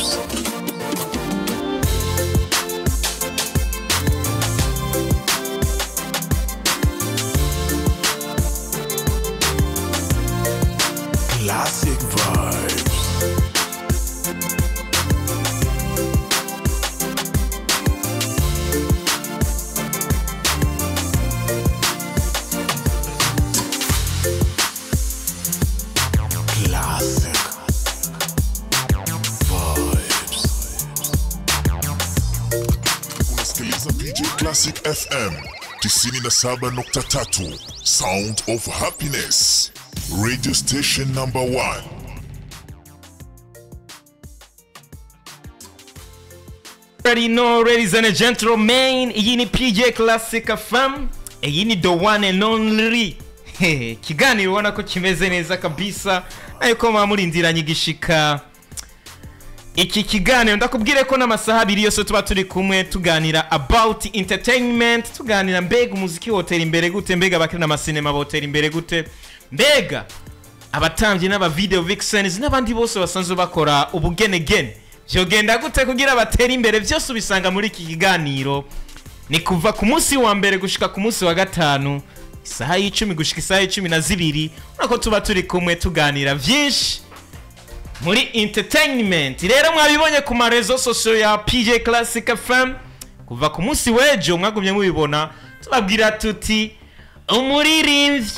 Classic vibes. Classic vibes. Unasikiliza PJ Classic FM 97.3 Sound of Happiness. Radio station number 1. Already know, ladies and gentlemen, iyi ni PJ Classic FM, iyi ni the one and only. Kiganiro ubona ko kimeze neza kabisa, ariko mamurindiranye gishika. Iki kiganiro ndakubwire ko n'amasaha abiri yose tuba turi kumwe tuganira about entertainment, tuganira mbega umuziki wotera imbere gute, mbega abakina amasinema botera imbere gute, mbega abatambyi n'aba video vixens n'abandi bose basanzwe bakora ubugenegene byogenda gute kugira batera imbere. Byose ubisanga muri iki kiganiro. Ni kuva ku munsi wa mbere gushika ku munsi wa gatanu isaha y'icumi gushika isaha y'icumi na zibiri, urako tuba turi kumwe tuganira byinshi muri entertainment. Rero mwabibonye ku marezo social ya PJ Classic FM kuva ku munsi wejo mwagumye mubibona, tubabwira tuti umuririmbyi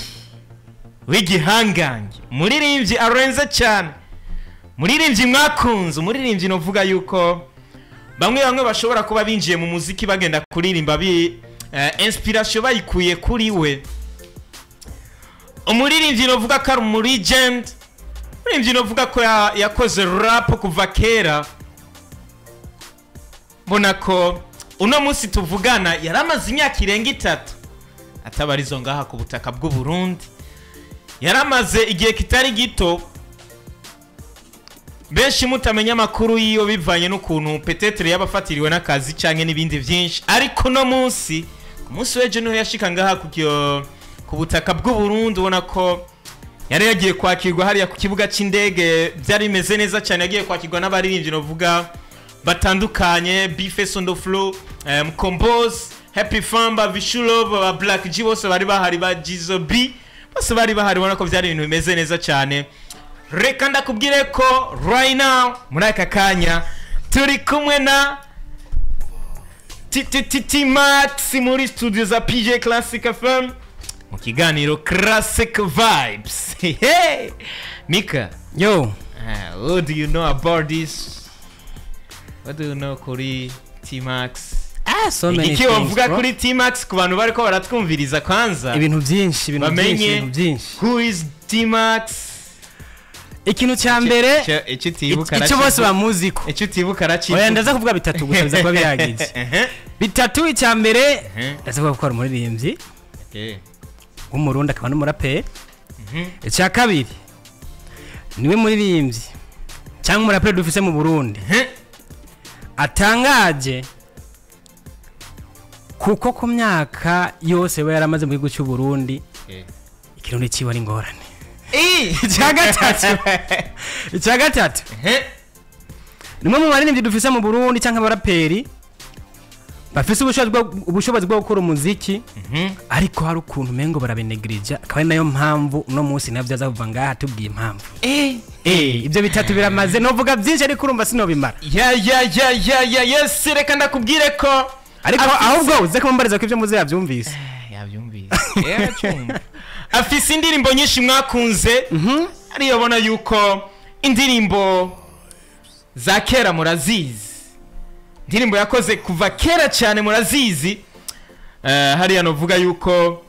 w'igihangange, umuririmbyi arenze cyane, umuririmbyi mwakunze, umuririmbyi novuga yuko bamwe bashobora kuba binjiye mu muziki bagenda kuririmba inspiration bayikuye kuri we. Umuririmbyi novuga ko ari mu legend, umuririmbyi novuga ko yakoze rap kuva kera. Mbona ko uno munsi tuvugana yaramaze imyaka irenga 3 atabarizo ngaha ku butaka bw'u Burundi. Yaramaze igihe kitari gito, benshi mutamenya makuru yiyo bivanye n'ukuntu petetre yabafatiriwe n'akazi canke n'ibindi byinshi. Ariko no munsi ku munsi weje niho yashika ngaha ku butaka bw'u Burundi, ubona ko yari yagiye kwakirwa hariya ku kibuga c'indege, byari bimeze neza cyane. Yagiye kwakirwa n'abaririmbyi novuga batandukanye, Bface on the floor, Mkombozi, Happy Famba, Vishulov, Black G, bose bari bahari, ba Jizo B, bose bari bahari. Ubona ko byari ibintu bimeze neza cyane. Reka ndakubwire ko right now muri aka kanya turi kumwe na T-Max muri studio za PJ Classic FM mu kiganiro Classic Vibes. Hey Mika, yo, what do you know about this? What do you know kuri T-Max? So many things. Wavuga kuri T-Max ku bantu bariko baratwumviriza kwanza ibintu byinshi, who is T-Max? Ikintu cya mbere icyo bose bamuziko, icyo utibuka araci, oya ndaza kuvuga bitatu gusa biza kuba byagize bitatu. Icya mbere ndaza kuvuga ko ari umuririmbyi w'umurundi akaba n'umuraperi. Icya kabiri niwe muririmbyi cyangwa umuraperi dufise mu Burundi atangaje, kuko ku myaka yose we yaramaze mu gihugu cy'u Burundi ikirundi ciwe ari ngorane. Icya gatatu nimwe mu baririmbyi dufise mu Burundi cyangwa abaraperi bafise ubushobozi bwo gukora umuziki, ariko hari ukuntu mengo barabenegrija, akaba nayo mpamvu uno munsi navyo azavuga ngaha tubwiye impamvu. Ibyo bitatu biramaze novuga byinshi, ariko urumva sinobimara. Yes, reka ndakubwire ko ariko ahubwo uze kumbariza ko ibyo muze yavyumvise. Cyumva afise indirimbo nyinshi mwakunze, ariyo bona yuko indirimbo za kera murazizi, indirimbo yakoze kuva kera cyane murazizi. Hariya novuga yuko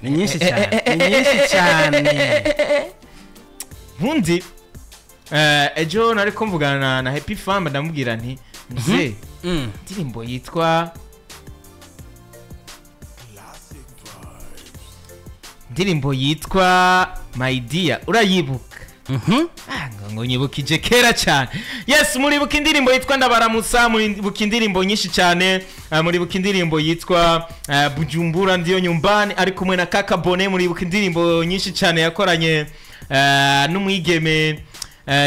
ni nyinshi cyane. Bundi ejo nari kumvugana na Happy Famba, ndamubwira nti mze indirimbo yitwa My Dear, urayibuka? Ngo nyibukije kera cyane. Yes, muribuka indirimbo yitwa Ndabaramusa, muribuka indirimbo nyinshi cyane, muribuka indirimbo yitwa Bujumbura ndiyo nyumbani ari kumwe na Kaka Bone, muribuka indirimbo nyinshi cyane yakoranye n'umwigeme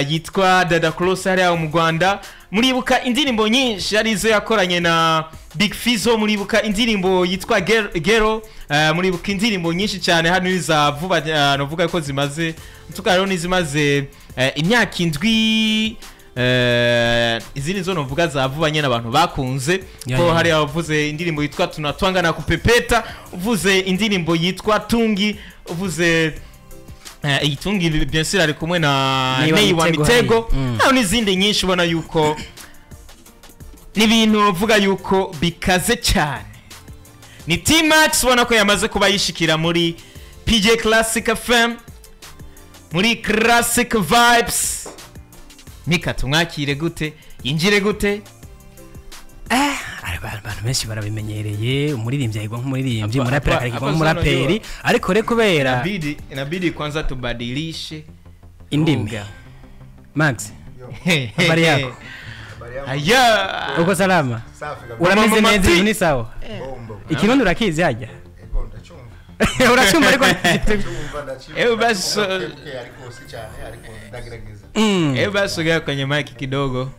yitwa Dada Close hariya mu Rwanda. Muribuka indirimbo nyinshi arizo yakoranye na Big Fizzo, muribuka indirimbo yitwa Gero, muribuka indirimbo nyinshi cyane hano iza vuba, novuga ko zimaze tukaro nizimaze imyaka indwi, izindi zo novuga za vuba nyene abantu bakunze ko hari abavuze indirimbo yitwa Tunatwanga na Kupepeta, uvuze indirimbo yitwa Tungi, uvuze itungi bien sûr ari kumwe na Nei wa Mitego, naho n'izindi nyinshi ubona yuko n'ibintu uvuga yuko bikaze cyane. Ni T-Max ubona ko yamaze kuba yishikira muri PJ Classic FM, muri Classic Vibes. Mika tumwakire gute, yinjire gute? Abantu benshi barabimenyereye, umuririmbyi yego nk'umuririmbyi, murapera ariko nk'umuraperi, ariko reko kubera inabidi kwanza tubadilishe indimi. Max, habari yako? Aya, uko salama? Urameze neza ni sawa? Ikirundi urakizi haja? Urachumba ariko basi basi gaya kwenye mic kidogo.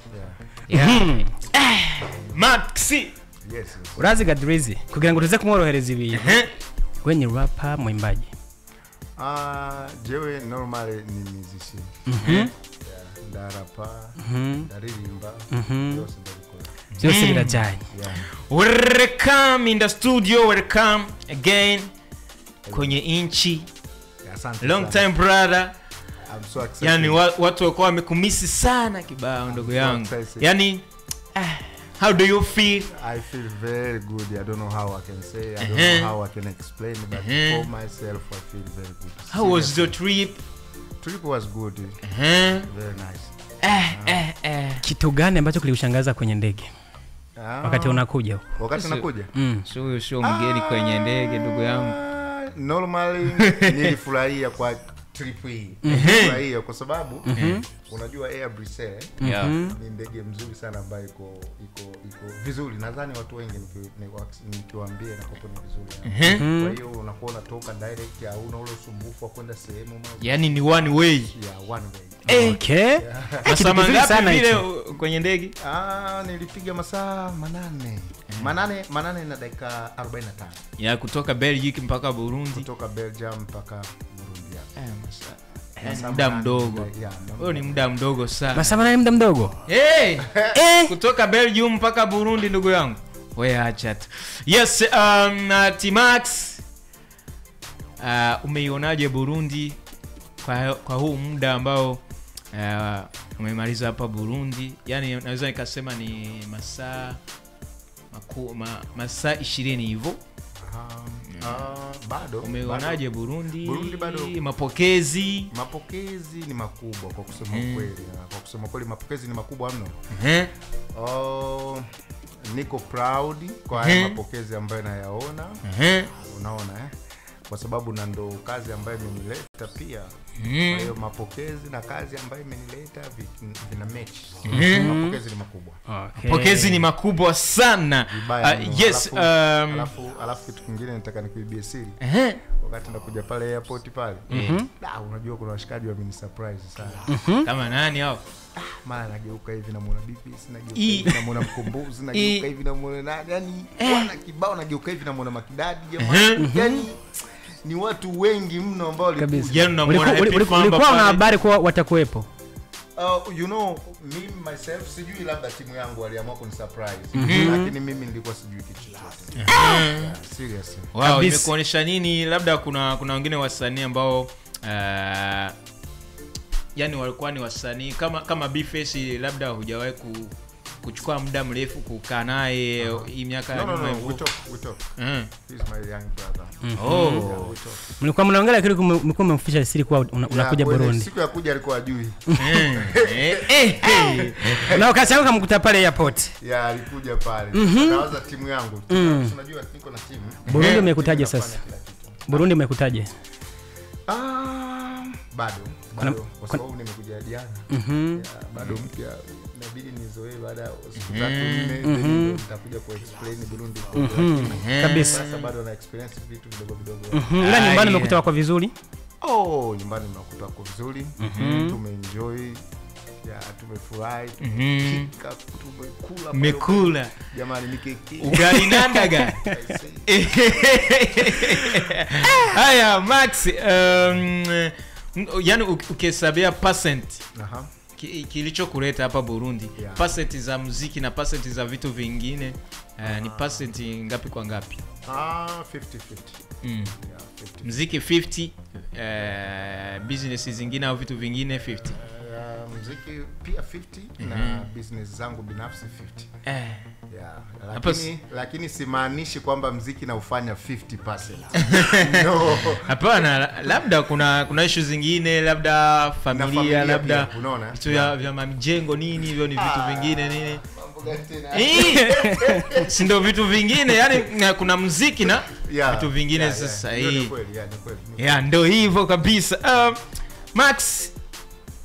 Maxi. Yes. Urazi Gadrizi kugira ngo tuze kumworohereza ibintu. We ni rapper mwimbaji? Jewe normal ni musician. Ndarapa, ndaririmba, byose birajyanye. Welcome in the studio, welcome again kwenye inchi. Long time brother. I'm so excited. Yani watu wako wamekumisi sana kibao ndugu yangu. Yani how do you feel? I feel very good. I don't know how I can say. I don't know how I can explain, but for myself, I feel very good. How was the trip? Trip was good. Very nice. Kitu gani ambacho kilikushangaza kwenye ndege? Wakati unakuja huko. Wakati nakuja? Sio mgeni kwenye ndege ndugu yangu. Normally nilifurahia kwa trip hii. Nilifurahia kwa sababu unajua Air Brussels ni ndege mzuri sana ambayo iko vizuri. Nadhani watu wengi nikiwaambia na kwa ni vizuri. Kwa hiyo unakuwa unatoka direct, hauna ule usumbufu wa kwenda sehemu moja. Yani ni one way. Yeah, one way. Okay. Masaa mangapi vile kwenye ndege? Nilipiga masaa 8 na dakika 45. Ya kutoka Belgium mpaka Burundi. Kutoka Belgium mpaka Burundi. Muda mdogo. Huyo ni muda mdogo sana. Masaa manane muda mdogo? Kutoka Belgium mpaka Burundi ndugu yangu. Wewe acha tu. Yes, T-Max. Umeionaje Burundi kwa huu muda ambao umemaliza hapa Burundi? Yani naweza nikasema ni masaa 20 hivyo. Bado umeonaje Burundi bado mapokezi ni makubwa kwa kusema kweli. Kwa kusema kweli mapokezi ni makubwa mno. Niko proud kwa haya mapokezi ambayo nayaona. Unaona kwa sababu na ndo kazi ambayo imenileta pia. Kwa hiyo mapokezi na kazi ambayo imenileta vina match. Mapokezi ni makubwa. Mapokezi ni makubwa sana. Yes, alafu kitu kingine nataka nikuibie siri. Wakati nakuja pale airport pale. Unajua kuna washikaji wameni surprise sana. Kama nani hao? Mara nageuka hivi na muona BPS, nageuka hivi na muona Mkombozi, nageuka hivi na muona nani, yani wana kibao, nageuka hivi na muona Makidadi jamani. Yani ni watu wengi mno ambao ulikuwa na habari kwa watakuepo? You know, me myself sijui, labda timu yangu waliamua kuni surprise. Lakini mimi nilikuwa sijui kitu chochote. Seriously. Wow, imekuonesha nini? Labda kuna wengine wasanii ambao yani walikuwa ni wasanii kama Bface, labda hujawahi kuchukua muda mrefu kukaa naye hii miaka ya nyuma hivyo. We talk. He's my young brother. Mlikuwa mnaongelea kile mlikuwa mmemficha siri kwa unakuja Burundi. Siku ya kuja alikuwa ajui. Na ukachanga kumkuta pale airport. Yeah, alikuja pale. Akaanza timu yangu. Unajua niko na timu. Burundi umekutaje sasa? Burundi umekutaje? Bado kwa sababu nimekuja jana. Bado mpya, inabidi nizoee baada ya siku 3-4 nitakuja ku explain Burundi kabisa. Sasa bado na experience vitu vidogo. Ila nyumbani umekuta kwa vizuri? Nyumbani mnakuta kwa vizuri. Tumeenjoy. Ya, tumefurahi, tumepika, tumekula. Mekula. Jamani nikeki. Ugali nandaga. Haya Max, yani ukihesabia percent. Kilichokuleta hapa Burundi, percent za muziki na percent za vitu vingine, ni percent ngapi kwa ngapi? 50-50. Muziki 50, business zingine au vitu vingine 50. Muziki pia 50 na business zangu binafsi 50. Lakini simaanishi kwamba muziki naufanya 50%. No. Hapana, labda kuna issue zingine, labda familia, labda vitu vya mjengo nini, hivyo ni vitu vingine nini. Si ndio vitu vingine, yani kuna muziki na vitu vingine sasa hii. Ndio hivyo kabisa. Max,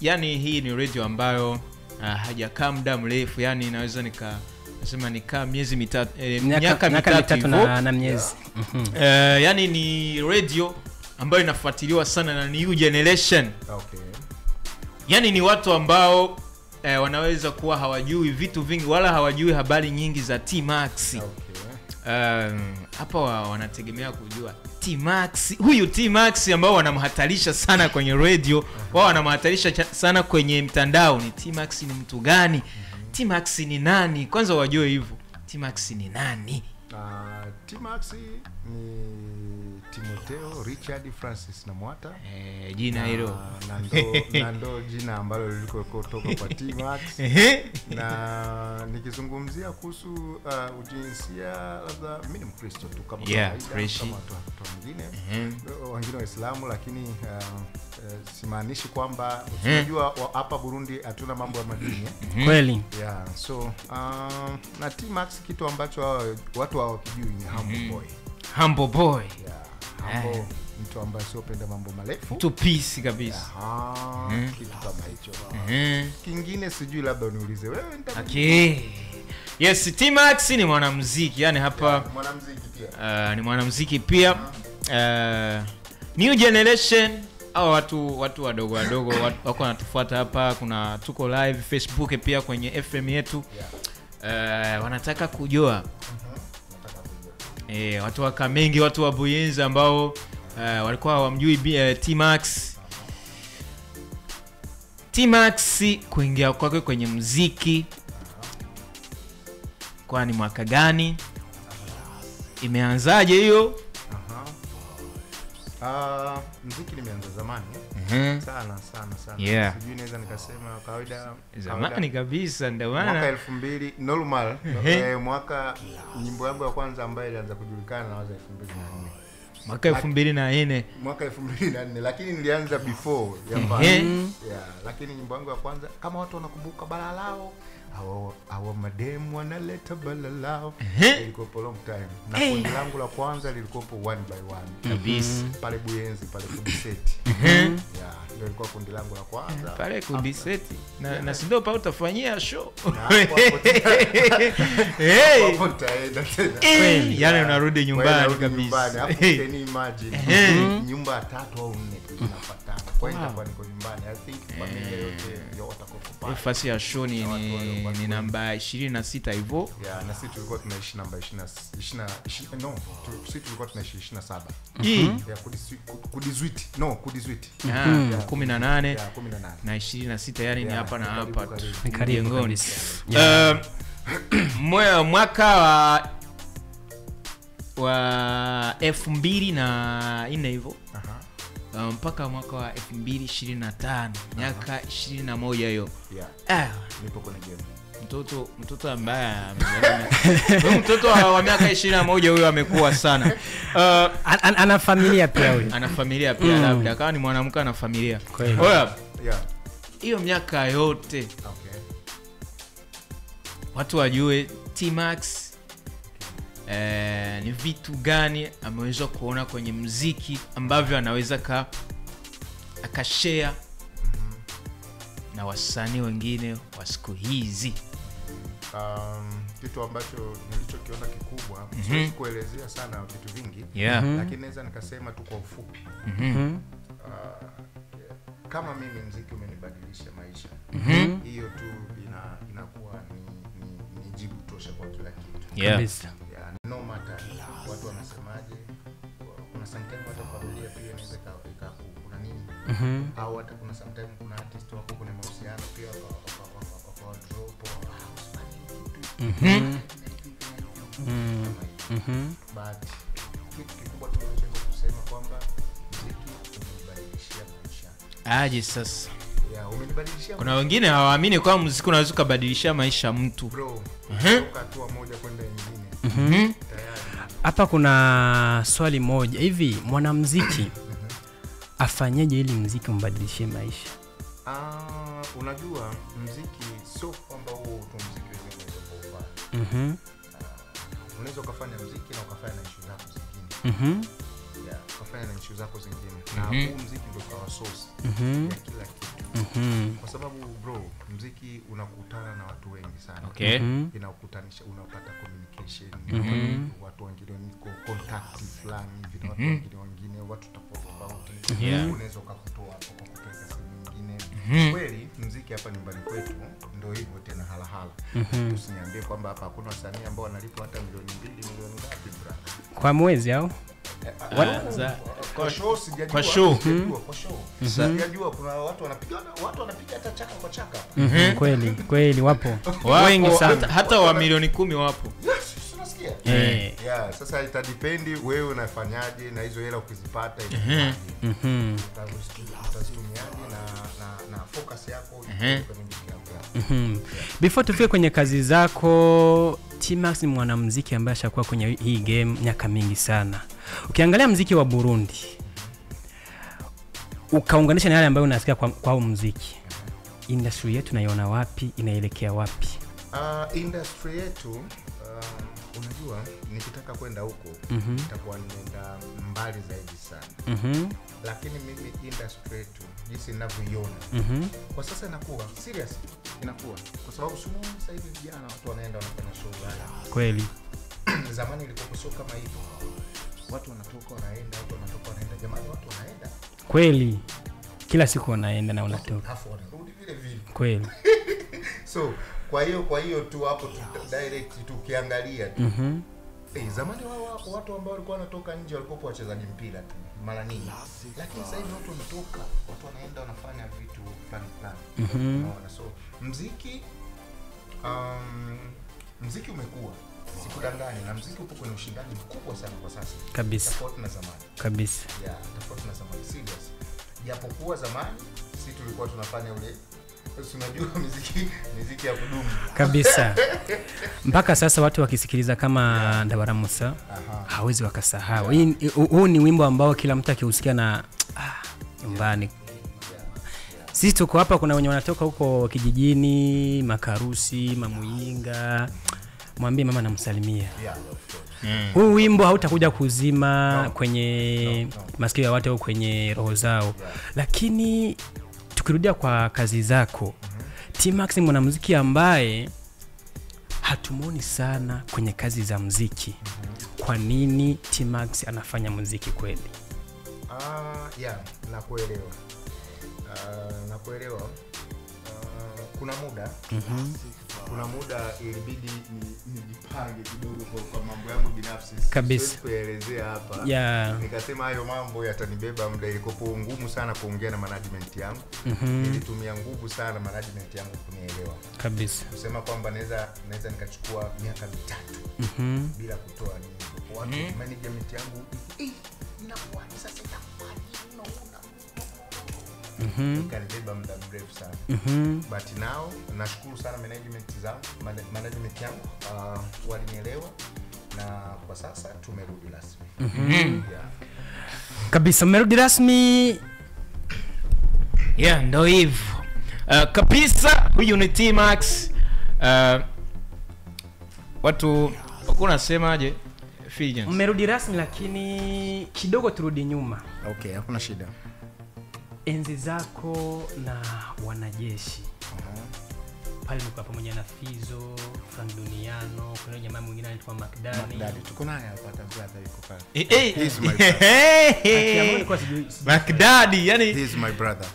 yani hii ni radio ambayo hajakaa muda mrefu, yani naweza nasema nikaa miezi mitatu, miaka mitatu na miezi. Yani ni radio ambayo inafuatiliwa sana na new generation. Yani ni watu ambao wanaweza kuwa hawajui vitu vingi wala hawajui habari nyingi za T-Max. Hapa wanategemea kujua T-Max, huyu T-Max ambao wanamhatarisha sana kwenye radio, wao wanamhatarisha sana kwenye mtandao. Ni T-Max ni mtu gani? T-Max ni nani? Kwanza wajue hivyo. T-Max ni nani? T-Max ni Timotheo Richard Francis Namwata. Jina hilo. Na ndo jina ambalo lilikuwa kutoka kwa T-Max. Na nikizungumzia kuhusu ujinsia, labda mimi ni Mkristo tu kama kawaida, kama watu wengine. Wengine Waislamu, lakini simaanishi kwamba unajua hapa Burundi hatuna mambo ya madini. Kweli. So na T-Max kitu ambacho watu hawakijui ni humble boy. Humble boy. Humble, mtu ambaye siopenda mambo marefu. Tu peace kabisa. Kitu kama hicho. Kingine sijui, labda uniulize wewe. Yes, T-Max ni mwanamuziki, yani hapa mwanamuziki pia. Ni mwanamuziki pia. New generation au watu wadogo wako wanatufuata hapa, tuko live Facebook pia kwenye FM yetu. Wanataka kujua watu wa Kamenge, watu wa Buyenzi ambao walikuwa hawamjui T-Max. T-Max kuingia kwake kwenye muziki kwani mwaka gani? Imeanzaje hiyo? Muziki nimeanza zamani. Sana. Sijui naweza nikasema kawaida zamani kabisa, ndio maana mwaka 2000 normal. Mwaka nyimbo yangu ya kwanza ambayo ilianza kujulikana na waza 2004. Mwaka 2004. Mwaka 2004, lakini nilianza before lakini nyimbo yangu ya kwanza, kama watu wanakumbuka Balalao, hawa mademu wanaleta Balalao, ilikuwa for long time. Na kundi langu la kwanza lilikuwa One by One kabisa pale Buyenzi, pale Kudiseti. Ndio ilikuwa kundi langu la kwanza pale Kudiseti. Na si ndio pa utafanyia show. Yani unarudi nyumbani kabisa. Hapo can imagine nyumba 3 au 4 zinafuatana. Kwa hiyo kwa niko nyumbani, I think familia yote watakopa. Nafasi ya show ni namba 26 hivyo. Na sisi tulikuwa tunaishi namba 20 sisi tulikuwa tunaishi 27. Kudizwiti. 18 na 26, yani ni hapa na hapa tu. Karibu. Mwaka wa 2004 hivyo. Mpaka mwaka wa 2025, miaka 21 hiyo. Nipo kwenye game. Mtoto ambaye mtoto wa miaka 21 huyo amekuwa sana. Ana familia pia huyo. Ana familia pia, labda kama ni mwanamke ana familia. Hiyo miaka yote watu wajue T-Max ni vitu gani ameweza kuona kwenye muziki ambavyo anaweza akashare na wasanii wengine wa siku hizi. Kitu ambacho nilichokiona kikubwa, siwezi kuelezea sana vitu vingi, lakini naweza nikasema tu kwa ufupi. kama mimi muziki umenibadilisha maisha, hiyo tu inakuwa ni jibu tosha kwa kila kitu. Kabisa. Yeah, no matter watu wanasemaje, kuna sometimes hata familia pia inaweza kuna nini, au hata kuna sometimes kuna artist wako kwenye mahusiano pia wako drop but kitu kikubwa tunachoweza kusema kwamba muziki umenibadilishia maisha. Aje sasa. Yeah, umenibadilishia. Kuna wengine hawaamini kwamba muziki unaweza kubadilisha maisha mtu. Bro, kutoka hatua moja kwenda nyingine. Tayari. Hapa kuna swali moja. Hivi mwanamuziki afanyeje ili muziki umbadilishie maisha? Unajua muziki sio kwamba huo tu muziki wenyewe unaweza kufanya muziki na ukafanya na issue zako zingine. Yeah, ukafanya na issue zako zingine. Na huu muziki ndio kwa source ya kila kitu. Kwa sababu bro, muziki unakutana na watu wengi sana. Okay. Inakutanisha, unapata communication. Watu wengine niko contact fulani hivi na watu wengine watu tofauti. Unaweza kukutoa hapo kwa kupeleka sehemu nyingine. Kweli muziki hapa nyumbani kwetu ndio hivyo tena halahala. Usiniambie kwamba hapa hakuna wasanii ambao wanalipwa hata milioni 2, milioni ngapi bra? Kwa mwezi au? Kwa show sijajua. Kwa show. Kwa show. Sijajua kuna watu wanapiga hata chaka kwa chaka. Kweli wapo. Wengi sana. Hata wa milioni 10 wapo. Yes, unasikia? Yeah, sasa itadependi wewe unafanyaje na hizo hela ukizipata itakuwaje. Utazitumiaje na focus yako kwenye muziki wako. Before tufike kwenye kazi zako, T-Max ni mwanamuziki ambaye ashakuwa kwenye hii game miaka mingi sana. Ukiangalia muziki wa Burundi, ukaunganisha na yale ambayo unasikia kwa muziki, industry yetu naiona wapi, inaelekea wapi? Industry yetu unajua nikitaka kwenda huko nitakuwa nimeenda mbali zaidi sana. Lakini mimi industry yetu jinsi ninavyoiona kwa sasa inakuwa serious, inakuwa kwa sababu sasa hivi vijana watu wanaenda wanafanya show gani. Kweli. Zamani ilikuwa sio kama hivyo. Watu wanatoka wanaenda, jamani watu wanaenda. Kweli. Kila siku wanaenda na unatoka. Alafu wanarudi vile vile. Kweli. So kwa hiyo tu hapo direct tukiangalia tu. Zamani watu ambao walikuwa wanatoka nje walikuwa wachezaji mpira tu mara nyingi. Lakini sasa hivi watu wanatoka, watu wanaenda wanafanya vitu fulani. Unaona, so muziki umekuwa, sikudanganya, na muziki upo kwenye ushindani mkubwa sana kwa sasa. Kabisa. Tofauti na zamani. Kabisa. Yeah, tofauti na zamani, serious. Japokuwa zamani sisi tulikuwa tunafanya ule, unajua muziki ya kudumu. Kabisa. Mpaka sasa watu wakisikiliza kama Ndabaramusa hawezi wakasahau. Huu ni wimbo ambao kila mtu akiusikia na nyumbani. Sisi tuko hapa, kuna wenye wanatoka huko kijijini, Makarusi, Mamuyinga. Mwambie mama namsalimia. Huu wimbo hautakuja kuzima kwenye masikio ya watu au kwenye roho zao. Lakini tukirudia kwa kazi zako, T-Max ni mwanamuziki ambaye hatumoni sana kwenye kazi za muziki. Kwa nini T-Max anafanya muziki kweli? Nakuelewa. Kuna muda ilibidi nijipange kidogo kwa mambo yangu binafsi. Kabisa. Kuelezea hapa. Nikasema hayo mambo yatanibeba muda, ilikopo ngumu sana kuongea na management yangu. Nilitumia nguvu sana management yangu kunielewa. Kabisa. Kusema kwamba naweza nikachukua miaka 3 bila kutoa nyimbo. Watu management yangu inakuwa sasa kanibeba muda mrefu sana. But now nashukuru sana management yangu walinielewa, na kwa sasa tumerudi rasmi. Kabisa, mmerudi rasmi. Ndio hivyo. Kabisa, huyu ni T-Max. Watu unasemaje? Fijan. Mmerudi rasmi, lakini kidogo turudi nyuma. Okay, hakuna shida. Enzi zako na wanajeshi. pale mko pamoja na Fizo, Frank Duniano, kuna jamaa mwingine anaitwa Makdani. Tuko naye hapa brother yuko pale. He's my brother. Makdani, yani He's my brother.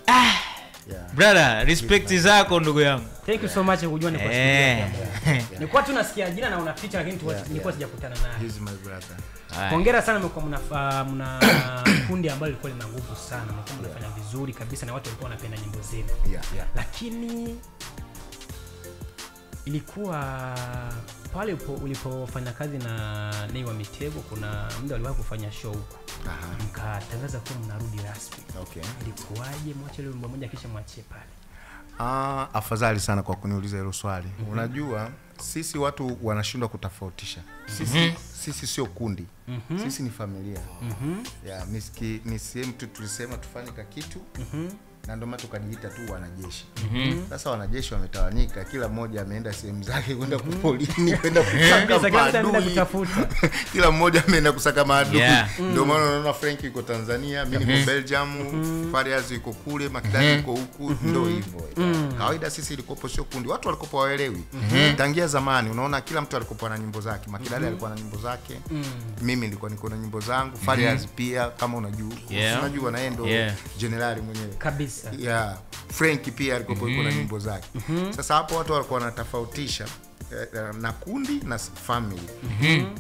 Yeah. Brother, respect zako ndugu yangu. Thank you so much kujua ni kwa sababu. Nilikuwa tu nasikia jina na unaficha lakini nilikuwa sijakutana naye. He's my brother. Hongera sana mko mna kundi ambalo lilikuwa lina nguvu sana. Mko mnafanya vizuri kabisa na watu walikuwa wanapenda nyimbo zenu. Yeah. Lakini ilikuwa pale ulipofanya kazi na Nay wa Mitego, kuna muda waliwahi kufanya show huko. Mkatangaza kuwa mnarudi rasmi. Okay. Ilikuwaje mwache ile wimbo moja kisha mwachie pale? Afadhali sana kwa kuniuliza hilo swali. Unajua sisi watu wanashindwa kutofautisha. Sisi sio kundi. Sisi ni familia. Yeah, ni sehemu tu tulisema tufanye kitu. Na ndio maana tukajiita tu wanajeshi. Sasa wanajeshi wametawanyika, kila mmoja ameenda sehemu zake kwenda kupolini, kwenda kusaka maadui. Kila mmoja ameenda kusaka maadui. Ndio maana unaona Frank yuko Tanzania, mimi niko Belgium, Fariaz yuko kule, Makdani yuko huku, ndio hivyo. Kawaida sisi ilikopo sio kundi, watu walikopo waelewi. Tangia zamani unaona kila mtu alikopo na nyimbo zake. Makidali alikuwa na nyimbo zake. Mimi nilikuwa niko na nyimbo zangu, Fariaz pia kama unajua. Unajua na yeye ndio generali mwenyewe. Kabisa. Yeah, Frank pia alikuwa na nyimbo zake. Sasa hapo watu walikuwa wanatofautisha na kundi na family.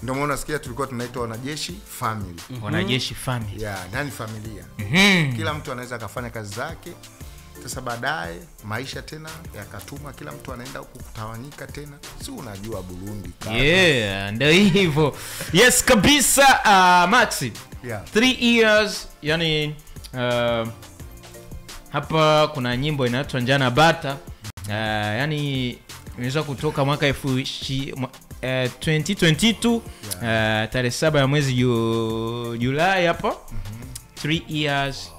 Ndio maana unasikia tulikuwa tunaitwa wanajeshi family. Wanajeshi family. Yeah, nani familia. Kila mtu anaweza kufanya kazi zake. Sasa baadaye maisha tena yakatuma kila mtu anaenda huko kutawanyika tena. Si unajua Burundi kama. Yeah, ndio hivyo. Yes kabisa, Maxi. Yeah. 3 years, yani hapa kuna nyimbo inaitwa Njana Bata. Yani imeweza kutoka mwaka 2022 tarehe 7 ya mwezi Julai hapa. 3 years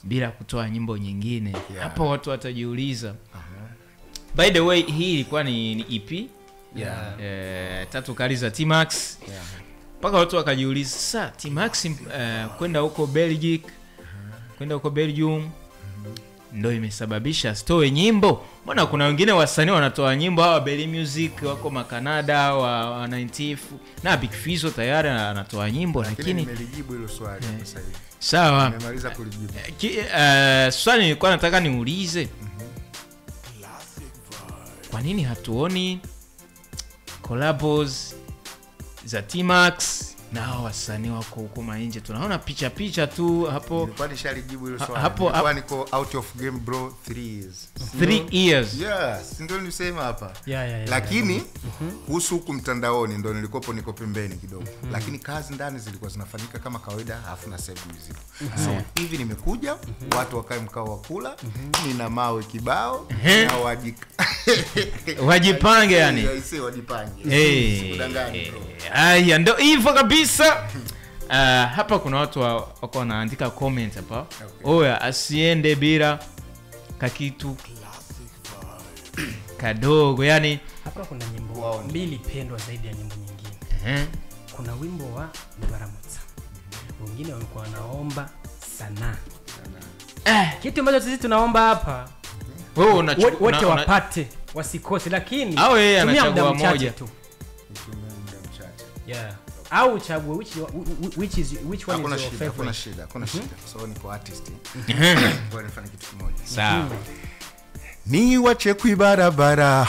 bila kutoa nyimbo nyingine. Hapa watu watajiuliza. By the way, hii ilikuwa ni EP. Tatu kali za T-Max. Paka watu wakajiuliza, sasa T-Max kwenda huko Belgium ndio imesababisha stoe nyimbo. Mbona kuna wengine wasanii wanatoa nyimbo, hawa Belly Music wako Makanada wa 90 na Big Fizzo tayari anatoa nyimbo, lakini nimelijibu hilo swali sasa hivi. Sawa. Nimemaliza kulijibu. Swali nilikuwa nataka niulize. Kwa nini hatuoni collabs za T-Max na wasanii wako huko nje? Tunaona picha tu hapo. Nilikuwa nishalijibu hilo swali. Nilikuwa niko out of game bro 3 years. 3 years. Yes, ndio nilisema hapa. Yeah. Lakini kuhusu huku mtandaoni ndio niko pembeni kidogo. Lakini kazi ndani zilikuwa zinafanyika kama kawaida, alafu na save music. So hivi nimekuja, watu wakae mkao wa kula, nina mawe kibao na wajipange yani. Wajipange. Sikudanganya. Aya, ndio hivyo kabisa. Hapa kuna watu wako wanaandika comment hapa. Oya, asiende bila kakitu kadogo, yani hapa kuna nyimbo mbili pendwa zaidi ya nyimbo nyingine. Kuna wimbo wa Baramutsa. Wengine walikuwa wanaomba sana. Kitu ambacho sisi tunaomba hapa wote wapate, wasikose, lakini tumia muda mchache tu. Yeah. Au chague which one is your favorite? Kuna shida. So niko artist. Bora nifanye kitu kimoja. Sawa. Ni wache kwibarabara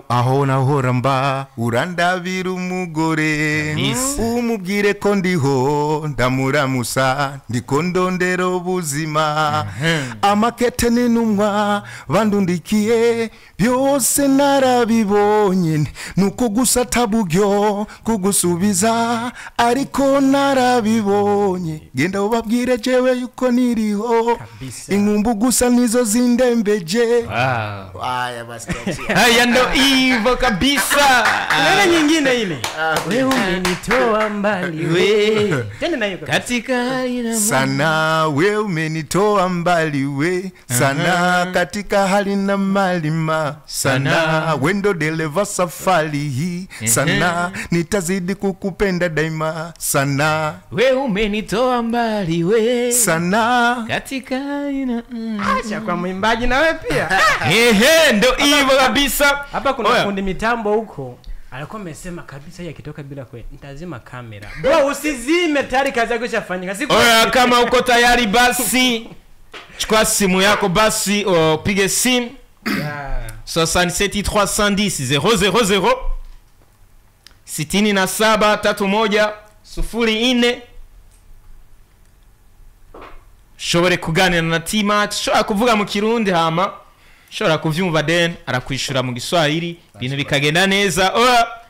ahona horamba urandabira umugore umubwire ko ndiho ndamuramusa ndiko ndondera ubuzima amakete n'intumwa bandundikiye byose narabibonye nuko gusa tabugyo kugusubiza ariko narabibonye genda ubabwire jewe yuko niriho inkumbu gusa nizo zindembeje. Haya basi. Haya ndio hivyo kabisa. Neno nyingine ile. Wewe umenitoa mbali we. Tena na hiyo katika sana wewe umenitoa mbali we. Sana katika hali na malima. Sana wendo deliver safari hii. Sana nitazidi kukupenda daima. Sana wewe umenitoa mbali we. Sana katika ina acha kwa mwimbaji na wewe pia. Ndo hivyo kabisa. Hapa kuna fundi mitambo huko. Alikuwa amesema kabisa yeye akitoka bila kwe nitazima kamera. Bro usizime tayari kazi yako ishafanyika. Oya kama uko tayari basi chukua simu yako basi pige simu. 67 310 000 67 31 04 shobore kuganira na T-Max shobora kuvuga mu kirundi hama shobora kuvyumva den arakwishura mu Giswahili ibintu bikagenda neza.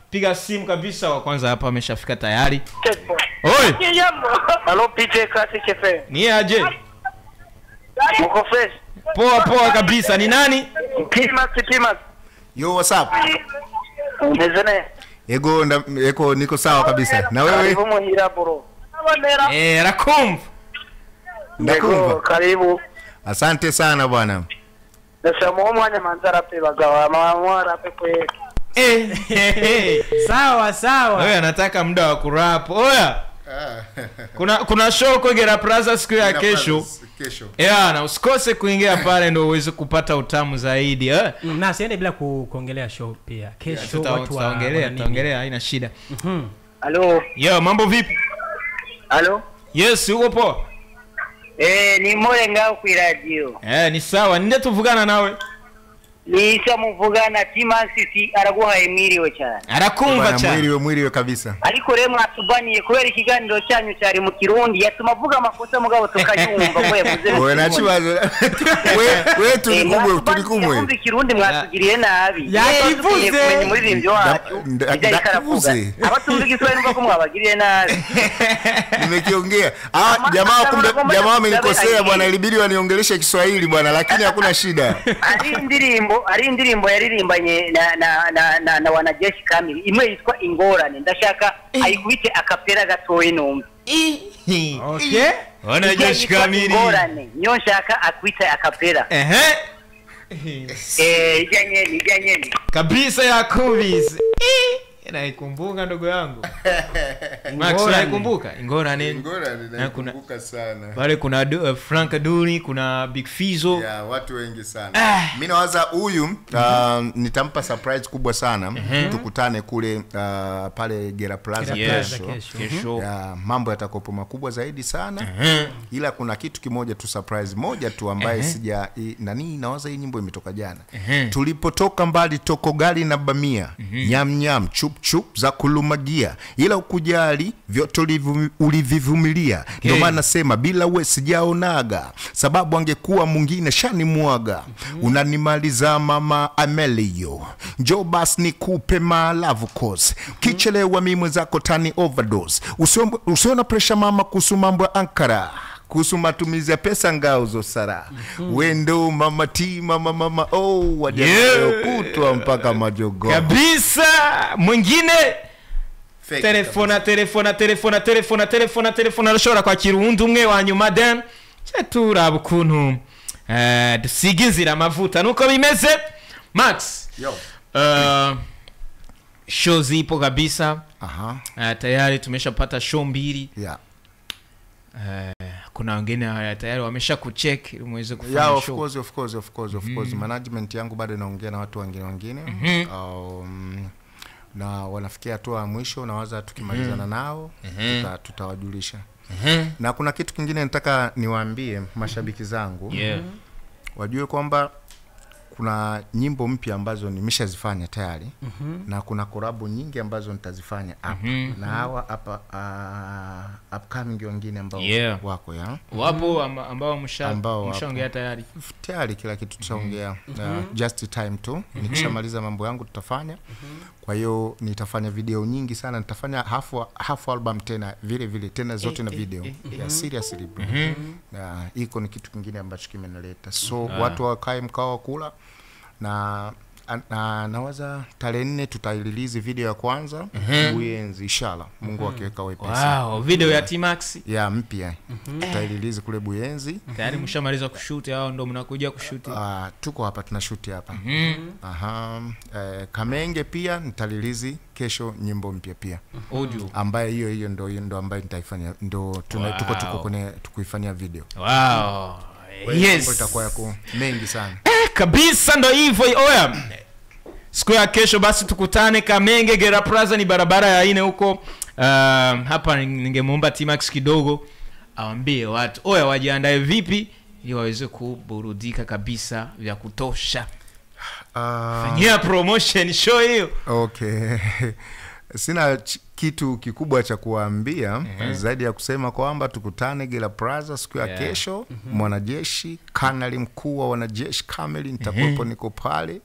Piga simu kabisa wa kwanza hapa ameshafika tayari. Oi. Hello PJ Classic FM. Ni aje? Mko fresh? Poa kabisa. Ni nani? T-Max. Yo, what's up? Umezene? Ego niko sawa kabisa. Na wewe? Karibu muhira bro. Rakumva. Ndakumva. Karibu. Asante sana bwana. Nasema umwanya manzara pe bagawa mawara pe kwe. Sawa. Wewe anataka muda wa kurap. Oya. Kuna show kwa Gera Plaza siku ya kesho. Na usikose kuingia pale ndio uweze kupata utamu zaidi. Na siende bila kuongelea show pia. Kesho watu tutaongelea haina shida. Hello. Yo, mambo vipi? Hello. Yes, uko poa? Ni mole ngao ku radio. Ni sawa. Ninde tuvugana nawe? Niisa muvugana T-Max araguha emiriwe cyane. Arakumva cyane. Mwiriwe kabisa. Ariko rero mwatubaniye kubera ikiganiro cyanyu cyari mu Kirundi yatuma avuga amakosa mugabo tukayumva mwe muze. Wewe nachibazo. Wewe tulikumwe. Kumva Kirundi mwatugiriye nabi. Yakivuze muri rimvyo wacu. Ndakuvuze. Abatumva Kiswahili nuko mwabagiriye nabi. Nimekiongea. Jamaa wamenikosea bwana, ilibidi waniongeleshe Kiswahili bwana, lakini hakuna shida. Ari indirimbo yaririmbanye na wanajeshi kamili imwe yitwa Ingorane ndashaka ayikubite akapera gatoye numva. Okay. Wanajeshi kamili. Ingorane nyo nshaka akwita akapera. Ijanye kabisa yakubise. Naikumbuka ndugu yangu. Max naikumbuka Ingorane naikumbuka sana. Pale kuna Frank Duli, kuna Big Fizzo. Watu wengi sana. Mimi nawaza huyu nitampa surprise kubwa sana. Tukutane kule pale Gera Plaza kesho. Mambo yatakopo makubwa zaidi sana. Ila kuna kitu kimoja tu, surprise moja tu ambaye sija nawaza hii nyimbo imetoka jana. Tulipotoka mbali toko gali na bamia. Nyam chup za kulumagia, ila ukujali vyote ulivivumilia. Ndio maana nasema bila wewe sijaonaga, sababu angekuwa mwingine shani muaga. Unanimaliza mama Amelio, njoo basi nikupe my love course. Kichelewa mimi zako tani overdose. Usiona pressure mama kuhusu mambo ya Ankara, kuhusu matumizi ya pesa ngao zo sara. Wendo mama T mama wajayo kutwa mpaka majogo kabisa. Mwingine telefona rushora kwa Kirundi umwe wa nyuma den cyatura bukuntu dusiginzira amavuta nuko bimeze. Max show zipo kabisa. Tayari tumeshapata show 2. Kuna wengine tayari wamesha kucheck muweze kufanya show. Of course. Management yangu bado inaongea na watu wengine. Na wanafikia tu mwisho, nawaza tukimalizana nao tutawajulisha. Na kuna kitu kingine nataka niwaambie mashabiki zangu. Wajue kwamba kuna nyimbo mpya ambazo nimeshazifanya tayari. Na kuna collab nyingi ambazo nitazifanya hapa. Na hawa hapa upcoming wengine ambao wako wapo ambao mshaongea tayari kila kitu tutaongea. Just time tu nikishamaliza mambo yangu tutafanya. Kwa hiyo nitafanya video nyingi sana, nitafanya half album tena vile tena zote na video. Seriously. Iko ni kitu kingine ambacho kimenileta. So watu wakae mkao kula. Na nawaza tarehe 4 tutairelease video ya kwanza Buyenzi inshallah, Mungu akiweka wepesi. Video ya T-Max mpya tutairelease kule Buyenzi. Tayari mshamaliza kushoot au ndo mnakuja kushoot? Tuko hapa tunashoot hapa. Kamenge pia nitarelease kesho nyimbo mpya pia audio ambaye hiyo ndo ambaye nitaifanya, ndo tuko kwenye tukuifanyia video. Yes, itakuwa yako mengi sana. kabisa, ndo hivyo. Oya, siku ya kesho basi tukutane Kamenge Gera Plaza, ni barabara ya 4 huko. Hapa ningemuomba T-Max kidogo awambie watu oya wajiandae vipi ili waweze kuburudika kabisa vya kutosha. Fanyia promotion show hiyo. Okay. Sina kitu kikubwa cha kuambia zaidi ya kusema kwamba tukutane Gera Plaza siku ya kesho. Mwanajeshi Kanali mkuu wa wanajeshi kamili nitakuwepo, niko pale.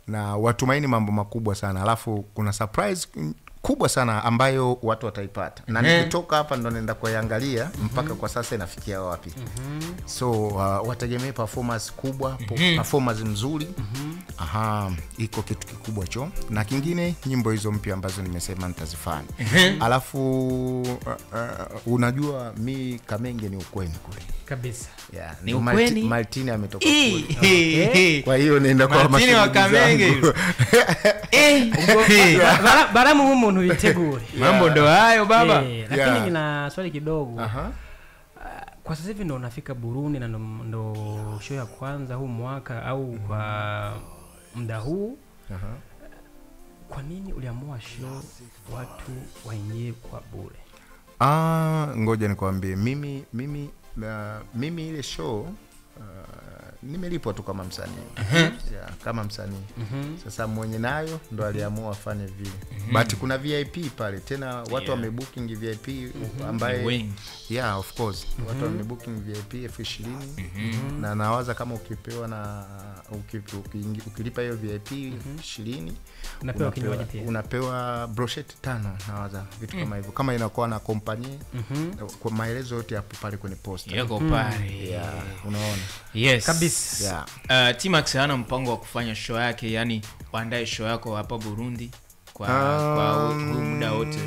Na watumaini mambo makubwa sana. Alafu kuna surprise kubwa sana ambayo watu wataipata. Na nikitoka hapa ndo naenda kuangalia mpaka kwa sasa inafikia wapi. So wategemee performance kubwa, performance nzuri. Iko kitu kikubwa cho. Na kingine nyimbo hizo mpya ambazo nimesema nitazifanya. Alafu unajua mi Kamenge ni ukweni kule. Kabisa. Yeah, ni ukweni. Martini ametoka kule. Kwa hiyo naenda kwa Martini wa Kamenge. Baramu humu umuntu bitegure. Mambo ndo hayo baba. Lakini nina swali kidogo. Kwa sasa hivi ndo unafika Burundi na ndo show ya kwanza huu mwaka au kwa muda huu. Kwa nini uliamua show watu waingie kwa bure? Ngoja nikwambie, mimi ile show nimelipwa tu kama msanii. Kama msanii. Sasa mwenye nayo ndo aliamua afanye vile. But kuna VIP pale tena, watu wamebooking VIP ambaye of course watu wamebooking VIP 20,000 na nawaza kama ukipewa na ukilipa hiyo VIP 20 unapewa kinywaji pia, unapewa brochette 5 nawaza vitu kama hivyo, kama inakuwa na company. Kwa maelezo yote hapo pale kwenye post yako pale. Unaona. Yes kabisa. T-Max ana mpango wa kufanya show yake, yani waandae show yako hapa Burundi kwa muda wote?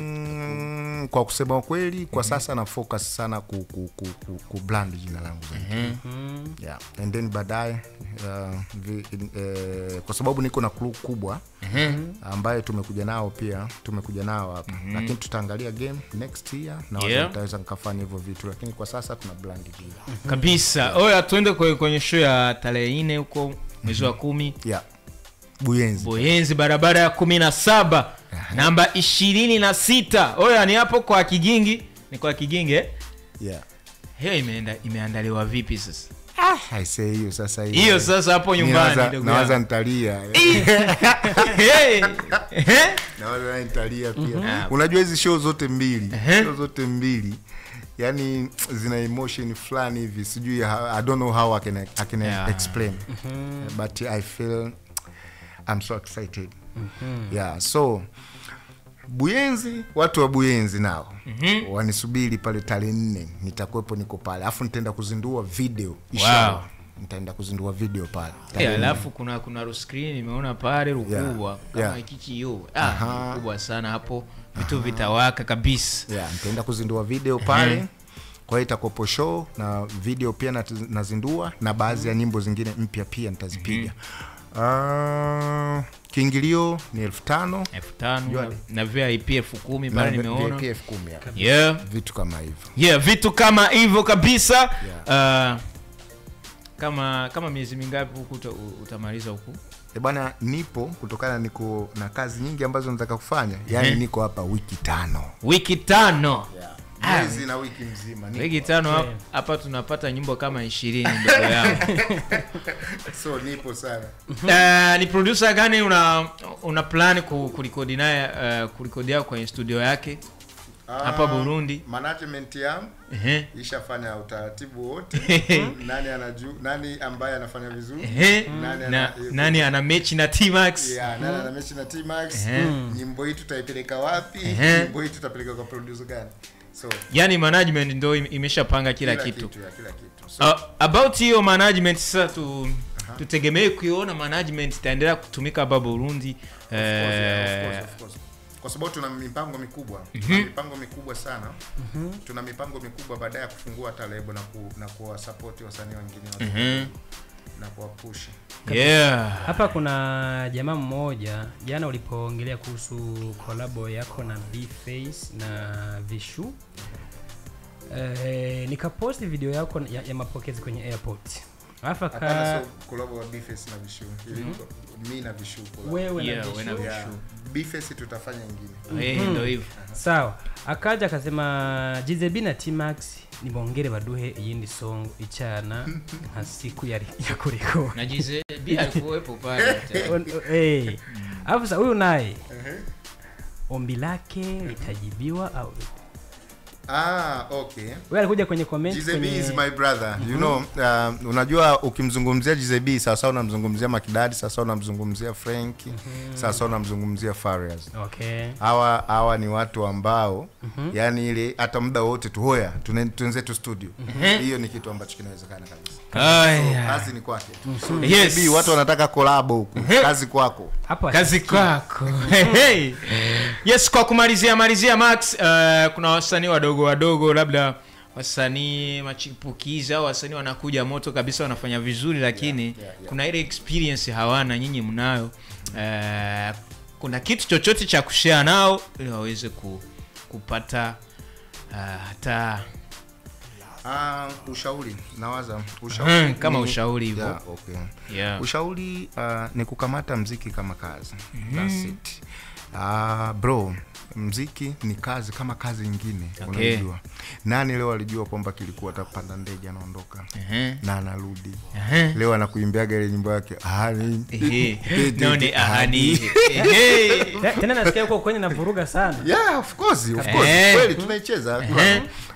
Kwa kusema kweli kwa sasa na focus sana ku brand jina langu zaidi. And then baadaye kwa sababu niko na crew kubwa ambaye tumekuja nao hapa. Lakini tutaangalia game next year na tutaweza nikafanya hivyo vitu, lakini kwa sasa tuna brand jina. Kabisa. Oya, tuende kwenye show ya tarehe 4 huko mwezi wa 10. Buyenzi barabara ya 17 namba 26. Oya, ni hapo kwa Kigingi. Ni kwa Kigingi hiyo imeandaliwa vipi sasa? I say hiyo sasa hiyo sasa hapo nyumbani ndugu. Nawaza nitalia. Nawaza nitalia pia. Unajua hizi show zote mbili yani zina emotion fulani hivi, sijui I don't know how I can explain. But I feel I'm so excited. So Buyenzi, watu wa Buyenzi nao wanisubiri pale tarehe 4, nitakuwepo, niko pale. Alafu nitaenda kuzindua video. Nitaenda kuzindua video pale. Alafu kuna screen nimeona pale rukubwa kama hichi hiyo. Kubwa sana hapo. Vitu vitawaka kabisa. Nitaenda kuzindua video pale. Kwa hiyo itakopo show na video pia nazindua, na baadhi ya nyimbo zingine mpya pia nitazipiga. Kiingilio ni 5,000 na VIP 10,000 pale nimeona. VIP 10,000. Vitu kama hivyo. Vitu kama hivyo kabisa. Kama miezi mingapi huko utamaliza huko? Bwana, nipo kutokana niko na kazi nyingi ambazo nataka kufanya. Yani niko hapa wiki 5. Wiki 5. Mwezi na wiki mzima. Wiki 5 hapa tunapata nyimbo kama 20 ndio yangu. So nipo sana. Ni producer gani una plan kurekodi naye kurekodia kwenye studio yake hapa Burundi? Management yangu ishafanya utaratibu wote. Nani anajua, nani ambaye anafanya vizuri, nani ana match na T-Max. Nani ana match na T-Max. Nyimbo hii tutaipeleka wapi? Nyimbo hii tutapeleka kwa producer gani? So yani management ndio imeshapanga kila kitu. So about hiyo management sasa tutegemee kuiona management itaendelea kutumika hapa Burundi. Of course. Kwa sababu tuna mipango mikubwa. Tuna mipango mikubwa sana. Tuna mipango mikubwa baada ya kufungua lebo na kuwa support wasanii wengine na kuwapush. Hapa kuna jamaa mmoja jana ulipoongelea kuhusu collab yako na B-Face na Vishu. Nikapost video yako ya mapokezi kwenye airport. Hapana, so collab wa Bface na Vishu. Mimi na Vishu collab. Wewe na Vishu. Bface tutafanya nyingine. Ndio hivyo. Sawa. Akaja akasema Jizebi na T-Max nibongere baduhe iyindi song ichana nka siku ya kuriko. Na Jizebi alikuwepo pale. Afisa huyu naye. Ombi lake litajibiwa au okay. Wewe alikuja kwenye comment Jizebi is my brother. You know, unajua ukimzungumzia Jizebi sasa unamzungumzia Makidadi, sasa unamzungumzia Frankie, sasa unamzungumzia Farias. Okay. Hawa ni watu ambao yani ile hata muda wote tu hoya tuenze tu studio. Hiyo ni kitu ambacho kinawezekana kabisa. Kazi ni kwake. Yes, watu wanataka collab huko. Kazi kwako. Hapo kazi kwako. Yes, kwa kumalizia Max, kuna wasanii wadogo labda wasanii machipukizi au wasanii wanakuja moto kabisa wanafanya vizuri lakini kuna ile experience hawana, nyinyi mnayo. Kuna kitu chochote cha kushare nao ili waweze kupata hata ushauri, nawaza ushauri kama ushauri hivyo. Okay. Ushauri ni kukamata mziki kama kazi. That's it. Bro, mziki ni kazi kama kazi nyingine. Unajua nani leo alijua kwamba kilikuwa atapanda ndege anaondoka na anarudi. Leo anakuimbiaga ile nyimbo yake none ahani. Tena nasikia huko kwenye na vuruga sana. Yeah, of course kweli tunaicheza.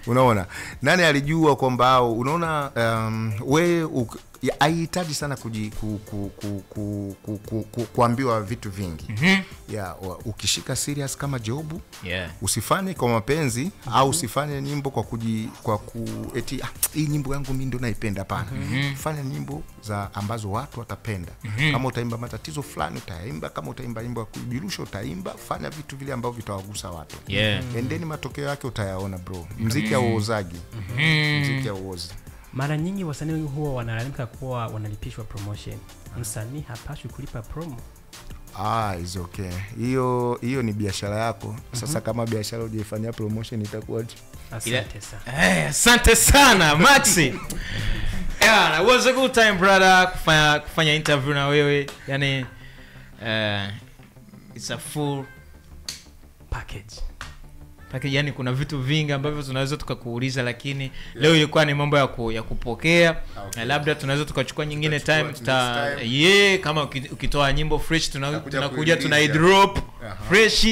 Unaona nani alijua kwamba unaona wewe haihitaji sana kuambiwa vitu vingi. Ukishika serious kama Jobu, usifanye kwa mapenzi au usifanye nyimbo kwa eti hii nyimbo yangu mimi ndio naipenda pana. Fanya nyimbo ambazo watu watapenda. Kama utaimba matatizo fulani utaimba, kama utaimba nyimbo ya kujiburusha utaimba, fanya vitu vile ambavyo vitawagusa watu. Endeni matokeo yake utayaona bro. Muziki hauozaji. Muziki hauozi. Mara nyingi wasanii huwa wanalalamika kuwa wanalipishwa promotion. Msanii hapaswi kulipa promo. Is okay. Hiyo ni biashara yako. Sasa kama biashara hujaifanyia promotion itakuwa asante sana. Asante sana Maxi. It was a good time brother kufanya interview na wewe. Yani it's a full package. Yani kuna vitu vingi ambavyo tunaweza tukakuuliza lakini leo ilikuwa ni mambo ya kupokea. Labda tunaweza tukachukua nyingine time kama ukitoa nyimbo fresh tunakuja tunaidrop fresh.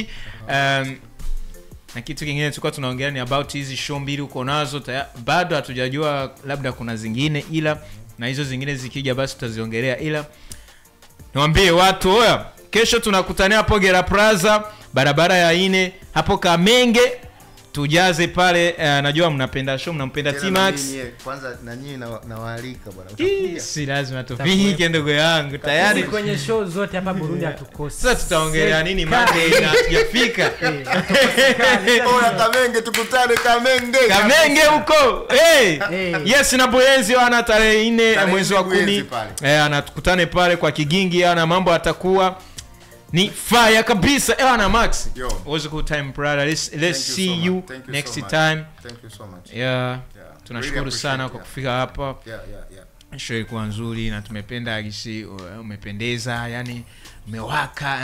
Na kitu kingine tulikuwa tunaongelea ni about hizi show mbili uko nazo bado hatujajua, labda kuna zingine, ila na hizo zingine zikija basi tutaziongelea. Ila niwaambie watu kesho tunakutania hapo Gera Plaza barabara ya 4 hapo Kamenge, tujaze pale. Najua mnapenda show, mnampenda T-Max. Kwanza na nyinyi na waalika bwana. Utakuja. Si lazima tupige ndugu yangu. Tayari kwenye show zote hapa Burundi hatukosi. Sasa tutaongelea nini Monday na hatujafika. Kamenge tukutane Kamenge huko. Yes, na Boyenzi wana tarehe 4 mwezi wa 10. Anatukutane pale kwa Kigingi na mambo atakuwa ni fire kabisa. Na Max, it was a good time brother. Let's see you next time. Thank you so much. Tunashukuru sana kwa kufika hapa. Show ilikuwa nzuri na tumependa agisi, umependeza, yani umewaka,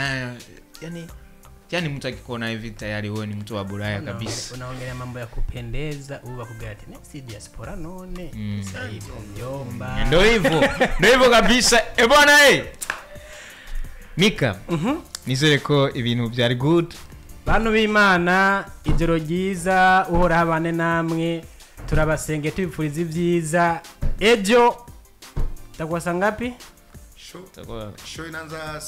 yani mtu akikuona hivi tayari wewe ni mtu wa buraya kabisa. Unaongelea mambo ya kupendeza, uwa kugati next diaspora none. Sasa hivi mjomba. Ndio hivyo kabisa. Bwana Mika, nizere ko ibintu byari good. Bantu b'Imana, ijoro ryiza, uhora habane namwe, turabasenge tubifuriza ibyiza. Ejo takwasa ngapi? Show inaanza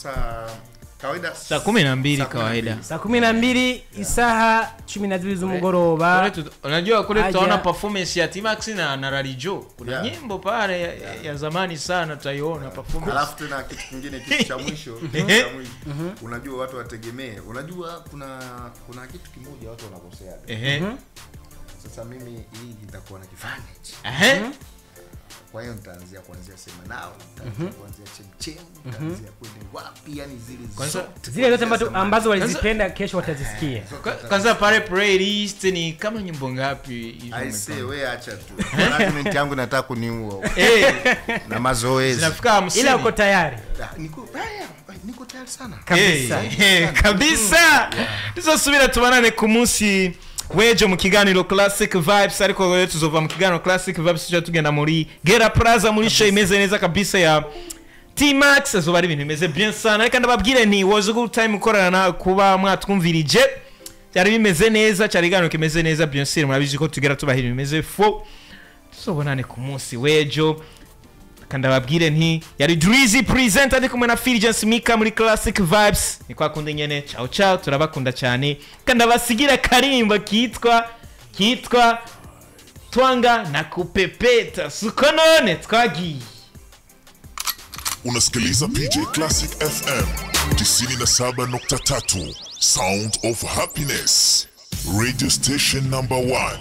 kawaida saa 12 kawaida. Saa 12 isaha 12 z'umugoroba. Unajua kule tutaona performance ya T-Max na Ralijo. Kuna nyimbo pale ya zamani sana tutaiona performance. Alafu tena kitu kingine, kitu cha mwisho. Unajua watu wategemee. Unajua kuna kitu kimoja watu wanakosea. Sasa mimi hii itakuwa na kifanye. Kwa hiyo nitaanzia kuanzia sema nao, nitaanzia kuanzia chemchem, nitaanzia kwenda wapi, yani zile zote ambazo walizipenda kesho watazisikia. Kwanza pale playlist ni kama nyimbo ngapi? I say wewe acha tu. Management yangu nataka kuniua. Na mazoezi. Zinafika 50. Ila uko tayari? Niko tayari sana. Kabisa. Tuzosubira tubanane ku munsi wejo mu kiganiro Classic Vibes, ariko rero tuzova mu kiganiro Classic Vibes cyo tugenda muri Gera Plaza muri show imeze neza kabisa ya T-Max. Azoba ari ibintu bimeze bien sana, ariko ndababwire ni was a good time ukorana na kuba mwatwumvirije. Cyari bimeze neza, cyari gano kimeze neza bien sûr, murabizi ko tugera tubahira bimeze fo. Tuzobonane ku munsi wejo. Kanda babwire nti yari Drizzy presenter ndi kumwe na Fulgence Mika muri Classic Vibes. Ni kwa kundi nyene, ciao ciao, turabakunda cyane. Kanda basigira karimba kitwa Twanga na kupepeta. Suko none twagi. Unasikiliza PJ Classic FM 97.3, Sound of Happiness, radio station number 1.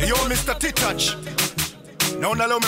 Yo, Mr. T-Touch. Naona leo